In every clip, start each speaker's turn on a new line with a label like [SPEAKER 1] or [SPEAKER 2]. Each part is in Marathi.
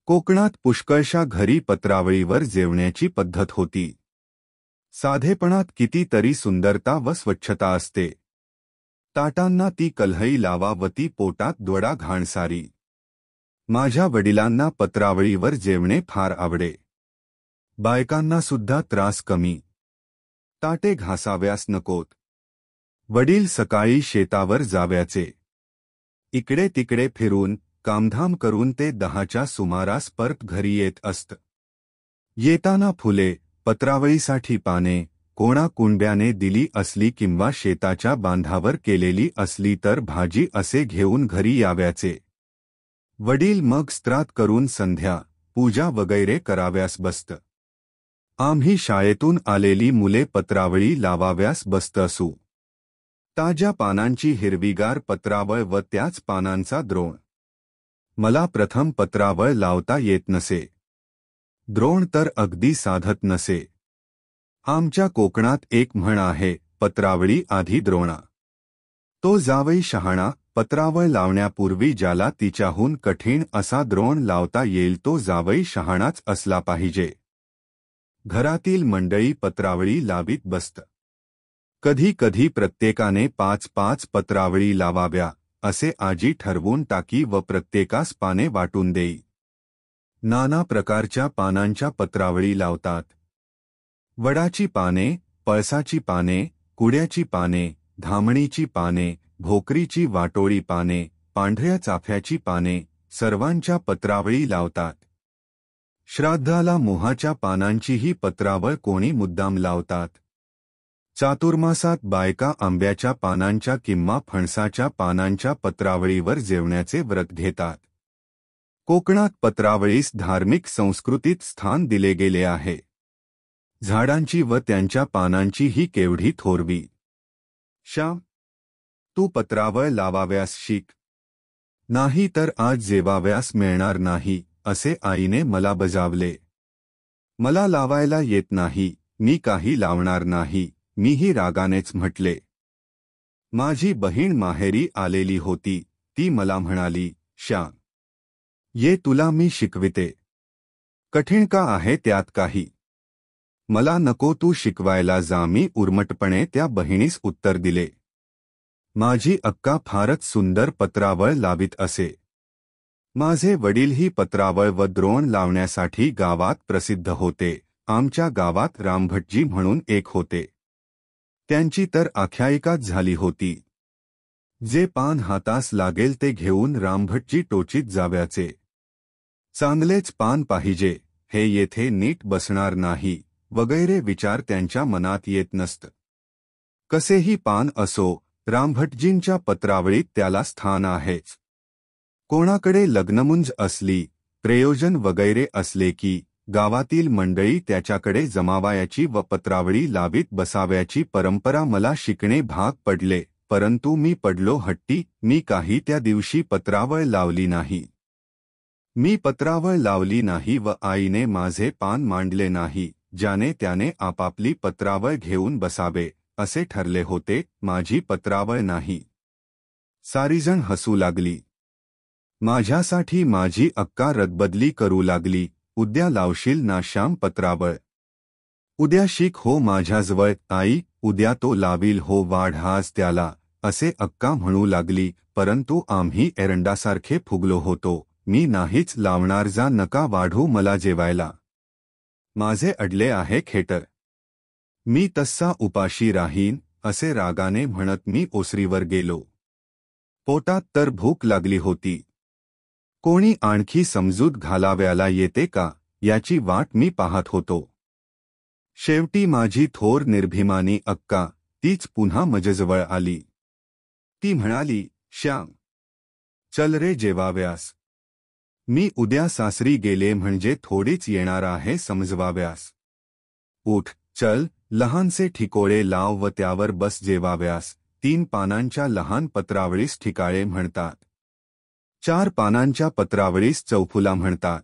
[SPEAKER 1] कोकणात पुष्कळशा घरी पत्रावळीवर जेवण्याची पद्धत होती. साधेपणात कितीतरी सुंदरता व स्वच्छता असते. ताटांना ती कल्हई लावा व ती पोटात द्वडा घाणसारी. माझ्या वडिलांना पत्रावळीवर जेवणे फार आवडे. बायकांना सुद्धा त्रास कमी. ताटे घासाव्यास नकोत. वडील सकाळी शेतावर जाव्याचे. इकडे तिकडे फिरून कामधाम करून ते 10च्या सुमारास परत घरी येत असत. येताना फुले, पत्रावळीसाठी पाने, कोणा कुंड्याने दिली असली किंवा शेताच्या बांधावर केलेली असली तर भाजी असे घेऊन घरी याव्याचे. वडील मग स्त्रात करून संध्या, पूजा वगैरे कराव्यास बसत. आम्ही शाळेतून आलेली मुले पत्रावळी लावाव्यास बसत असू. ताज्या पानांची हिरवीगार पत्रावळ व त्याच पानांचा द्रोण. मला प्रथम पत्रावळ लावता येत नसे. द्रोण तर अगदी साधत नसे. आमच्या कोकणात एक म्हण आहे, पत्रावळी आधी द्रोणा. तो जावई शहाणा. पत्रावळ लावण्यापूर्वी ज्याला तिच्याहून कठीण असा द्रोण लावता येईल तो जावई शहाणाच असला पाहिजे. घरातील मंडळी पत्रावळी लावीत बसत. कधी कधी प्रत्येकाने 5-5 पत्रावळी लावाव्या असे आजी ठरवून टाकी व प्रत्येकास पाने वाटून देई. नाना प्रकारच्या पानांच्या पत्रावळी लावतात. वडाची पाने, पळसाची पाने, कुड्याची पाने, धामणीची पाने, भोकरीची वाटोळी पाने, पांढऱ्या चाफ्याची पाने, सर्वांच्या पत्रावळी लावतात. श्राद्धाला मोहाच्या पानांचीही पत्रावळ कोणी मुद्दाम लावतात. चातुर्मासात बायका आंब्याच्या पानांच्या किंवा फणसाच्या पानांच्या पत्रावळीवर जेवण्याचे व्रत घेतात. कोकणात पत्रावळीस धार्मिक संस्कृतीत स्थान दिले गेले आहे. झाडांची व त्यांच्या पानांची ही केवढी थोरवी. श्याम, तू पत्रावळ लावाव्यास शिक. नाही तर आज जेवाव्यास मिळणार नाही, असे आईने मला बजावले. मला लावायला येत नाही, मी काही लावणार नाही, मीही रागानेच म्हटले. माझी बहीण माहेरी आलेली होती. ती मला म्हणाली, श्याम, ये तुला मी शिकविते. कठीण का आहे त्यात काही? मला नको तू शिकवायला जा. मी उर्मटपणे त्या बहिणीस उत्तर दिले. माझी अक्का फारच सुंदर पत्रावळ लावीत असे. माझे वडीलही पत्रावळ व द्रोण लावण्यासाठी गावात प्रसिद्ध होते. आमच्या गावात रामभटजी म्हणून एक होते. त्यांची तर आख्यायिकाच झाली होती. जे पान हातास लागेल ते घेऊन रामभटजी टोचीत जाव्याचे. चांगलेच पान पाहिजे, हे येथे नीट बसणार नाही, वगैरे विचार त्यांच्या मनात येत नसत. कसेही पान असो, रामभटजींच्या पत्रावळीत त्याला स्थान आहेच. कोणाकडे लग्नमुंज असली, प्रयोजन वगैरे असले की गावातील मंडळी त्याच्याकडे जमावायाची व पत्रावळी लावीत बसाव्याची परंपरा मला शिकणे भाग पडले. परंतु मी पडलो हट्टी. मी काही त्या दिवशी पत्रावळ लावली नाही. मी पत्रावळ लावली नाही व आईने माझे पान मांडले नाही. ज्याने त्याने आपापली पत्रावळ घेऊन बसावे असे ठरले होते. माझी पत्रावळ नाही. सारीजण हसू लागली. माझ्यासाठी माझी अक्का रदबदली करू लागली. उद्या लावशील ना श्याम पत्रावळ? उद्या शिक हो माझ्याजवळ. आई, उद्या तो लावील हो, वाढ आज त्याला, असे अक्का म्हणू लागली. परंतु आम्ही एरंडासारखे फुगलो होतो. मी नाहीच लावणार, जा नका वाढू मला जेवायला. माझे अडले आहे खेटर. मी तस्सा उपाशी राहीन, असे रागाने म्हणत मी ओसरीवर गेलो. पोटात तर भूक लागली होती. कोणी आणखी समजूत घालाव्याला येते का याची वाट मी पाहत होतो. शेवटी माझी थोर निर्भिमानी अक्का, तीच पुन्हा माझ्याजवळ आली. ती म्हणाली, श्याम, चल रे जेवाव्यास. मी उद्या सासरी गेले म्हणजे थोडीच येणार आहे समजवाव्यास. उठ, चल, लहानसे ठिकोळे लाव व त्यावर बस जेवाव्यास. 3 पानांच्या लहान पत्रावळीस ठिकाळे म्हणतात. 4 पानांच्या पत्रावळीस चौफुला म्हणतात.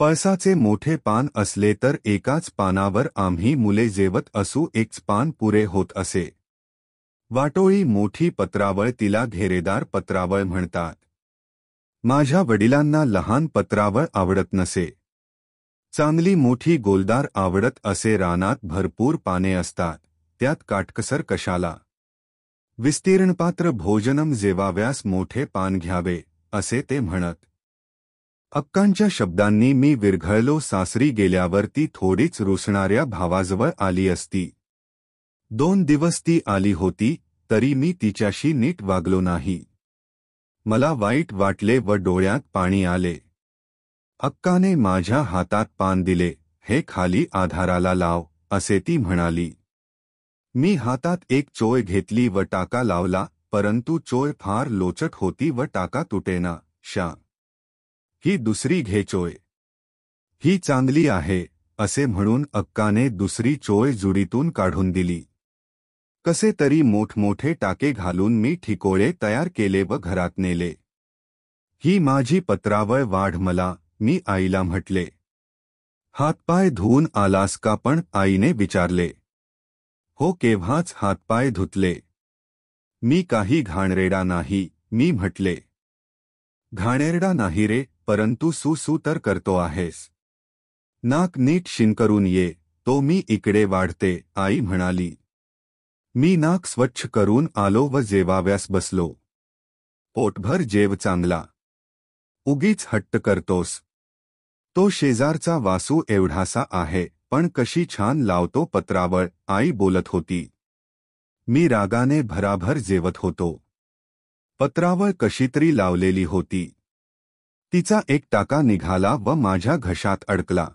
[SPEAKER 1] पळसाचे मोठे पान असले तर एकाच पानावर आम्ही मुले जेवत असू. एकच पान पुरे होत असे. वाटोळी मोठी पत्रावळ तिला घेरेदार पत्रावळ म्हणतात. माझ्या वडिलांना लहान पत्रावळ आवडत नसे. चांगली मोठी गोलदार आवडत असे. रानात भरपूर पाने असतात, त्यात काटकसर कशाला. विस्तीर्णपात्र भोजनम जेवाव्यास मोठे पान घ्यावे, असे ते म्हणत. अक्कांच्या शब्दांनी मी विरघळलो. सासरी गेल्यावर ती थोडीच रुसणाऱ्या भावाजवळ आली असती. 2 दिवस ती आली होती, तरी मी तिच्याशी नीट वागलो नाही. मला वाईट वाटले व डोळ्यात पाणी आले. अक्काने माझ्या हातात पान दिले. हे खाली आधाराला लाव, असे ती म्हणाली. मी हातात एक चोळ घेतली व टाका लावला, परंतु चोळ फार लोचट होती व टाका तुटेना. शा, ही दुसरी घे चोळ. ही चांगली आहे, असे म्हणून अक्काने दुसरी चोळ जुडीतून काढून दिली. कसे तरी मोठमोठे टाके घालून मी ठिकोळे तयार केले व घरात नेले. ही माझी पत्रावळ वाढ मला, मी आईला म्हटले. हातपाय धुवून आलास का पण, आईने विचारले. हो, केव्हाच हातपाय धुतले. मी काही घाणेरडा नाही, मी म्हटले. घाणेरडा नाही रे, परंतु सू तर करतो आहेस. नाक नीट शिंकरून ये, तो मी इकडे वाढते, आई म्हणाली. मी नाक स्वच्छ करून आलो व जेवाव्यास बसलो. पोटभर जेव चांगला. उगीच हट्ट करतोस. तो शेजारचा वासू एवढासा आहे, पण कशी छान लावतो पत्रावळ, आई बोलत होती. मी रागाने भराभर जेवत होतो. पत्रावळ कशीतरी लावलेली होती. तिचा एक टाका निघाला व माझ्या घशात अडकला.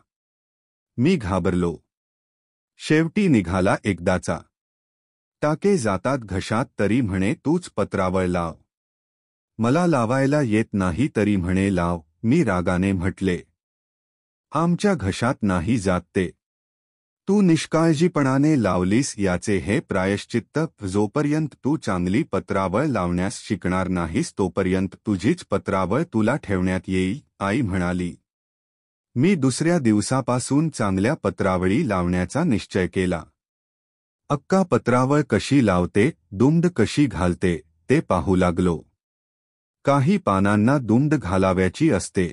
[SPEAKER 1] मी घाबरलो. शेवटी निघाला एकदाचा. टाके जातात घशात तरी म्हणे तूच पत्रावळ लाव. मला लावायला येत नाही तरी म्हणे लाव, मी रागाने म्हटले. आमच्या घशात नाही जात ते. तू निष्काळजीपणाने लावलीस याचे हे प्रायश्चित्त. जोपर्यंत तू चांगली पत्रावळ लावण्यास शिकणार नाहीस तोपर्यंत तुझीच पत्रावळ तुला ठेवण्यात येईल, आई म्हणाली. मी दुसऱ्या दिवसापासून चांगल्या पत्रावळी लावण्याचा निश्चय केला. अक्का पत्रावळ कशी लावते, दुमड कशी घालते, ते पाहू लागलो. काही पानांना दुमड घालाव्याची असते.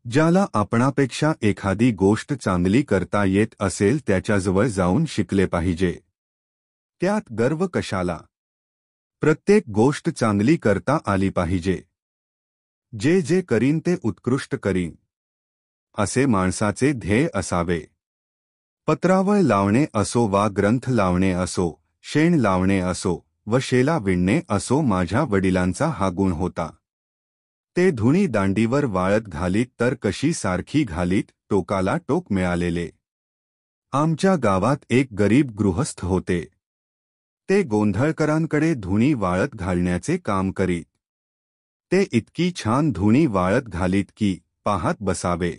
[SPEAKER 1] ज्याला आपणापेक्षा एखादी गोष्ट चांगली करता येत असेल त्याच्याजवळ जाऊन शिकले पाहिजे. त्यात गर्व कशाला. प्रत्येक गोष्ट चांगली करता आली पाहिजे. जे जे करीन ते उत्कृष्ट करीन, असे माणसाचे ध्येय असावे. पत्रावळ लावणे असो वा ग्रंथ लावणे असो, शेण लावणे असो व शेला विणणे असो, माझ्या वडिलांचा हा गुण होता. ते धुणी दांडीवर वाळत घालीत तर कशी सारखी घालीत, टोकाला टोक मिळालेले. आमच्या गावात एक गरीब गृहस्थ होते. ते गोंधळकरांकडे धुणी वाळत घालण्याचे काम करीत. ते इतकी छान धुणी वाळत घालीत की पाहत बसावे.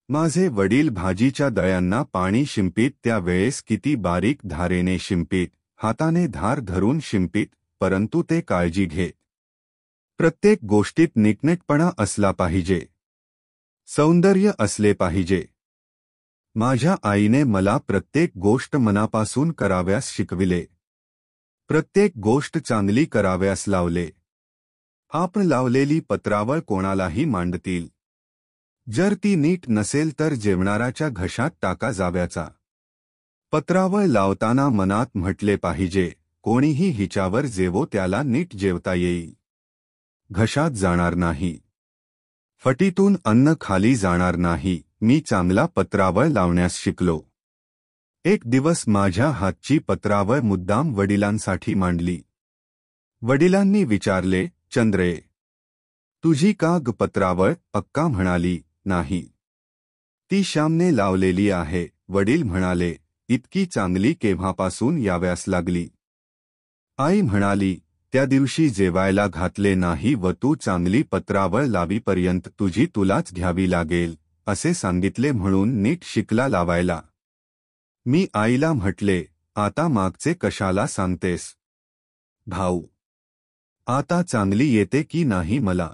[SPEAKER 1] माझे वडील भाजीच्या दळ्यांना पाणी शिंपीत त्यावेळेस किती बारीक धारेने शिंपीत, हाताने धार धरून शिंपीत, परंतु ते काळजी घेत. प्रत्येक गोष्टीत नीटनेटपणा असला पाहिजे. सौंदर्य असले पाहिजे. माझ्या आईने मला प्रत्येक गोष्ट मनापासून कराव्यास शिकविले. प्रत्येक गोष्ट चांगली कराव्यास लावले. आपण लावलेली पत्रावळ कोणालाही मांडतील. जर ती नीट नसेल तर जेवणाराच्या घशात टाका जाव्याचा. पत्रावळ लावताना मनात म्हटले पाहिजे, कोणीही हिच्यावर जेवो त्याला नीट जेवता येईल. घशात जाणार नाही. फटीतून अन्न खाली जाणार नाही. मी चांगला पत्रावळ लावण्यास शिकलो. एक दिवस माझ्या हातची पत्रावळ मुद्दाम वडिलांसाठी मांडली. वडिलांनी विचारले, चंद्रे, तुझी का ग पत्रावळ? अक्का म्हणाली, नाही. ती श्यामने लावलेली आहे. वडील म्हणाले, इतकी चांगली केव्हापासून याव्यास लागली? आई म्हणाली, त्या दिवशी जेवायला घातले नाही व तू चांगली पत्रावळ लावीपर्यंत तुझी तुलाच घ्यावी लागेल, असे सांगितले म्हणून नीट शिकला लावायला. मी आईला म्हटले, आता मागचे कशाला सांगतेस? भाऊ, आता चांगली येते की नाही मला?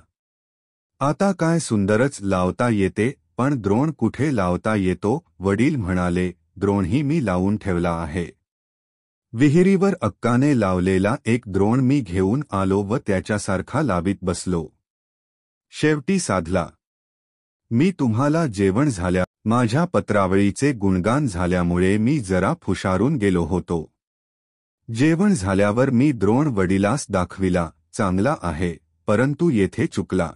[SPEAKER 1] आता काय सुंदरच लावता येते, पण द्रोण कुठे लावता येतो? वडील म्हणाले, द्रोणही मी लावून ठेवला आहे. विहिरीवर अक्काने लावलेला एक द्रोण मी घेऊन आलो व त्याच्यासारखा लावीत बसलो. शेवटी साधला. मी तुम्हाला जेवण झाल्या माझ्या पत्रावळीचे गुणगान झाल्यामुळे मी जरा फुशारून गेलो होतो. जेवण झाल्यावर मी द्रोण वडिलास दाखविला, चांगला आहे, परंतु येथे चुकला.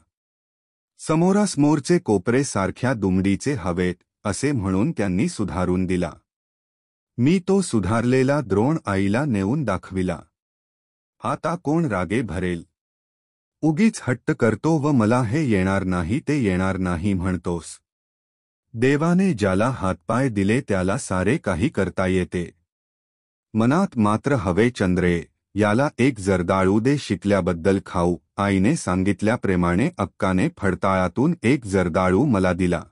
[SPEAKER 1] समोरासमोरचे कोपरे सारख्या दुमडीचे हवेत, असे म्हणून त्यांनी सुधारून दिला. मी तो सुधारलेला द्रोण आईला नेऊन दाखविला. आता कोण रागे भरेल? उगीच हट्ट करतो व मला हे येणार नाही ते येणार नाही म्हणतोस. देवाने ज्याला हातपाय दिले त्याला सारे काही करता येते. मनात मात्र हवे चंद्रे, याला एक जर्दाळू दे शिकल्याबद्दल खाऊ. आईने सांगितल्याप्रमाणे अक्काने फडताळातून एक जर्दाळू मला दिला.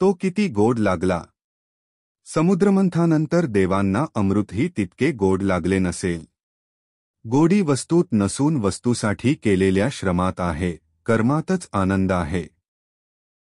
[SPEAKER 1] तो किती गोड लागला. समुद्रमंथानंतर देवांना अमृतही तितके गोड लागले नसेल. गोडी वस्तूत नसून वस्तूसाठी केलेल्या श्रमात आहे, कर्मातच आनंद आहे.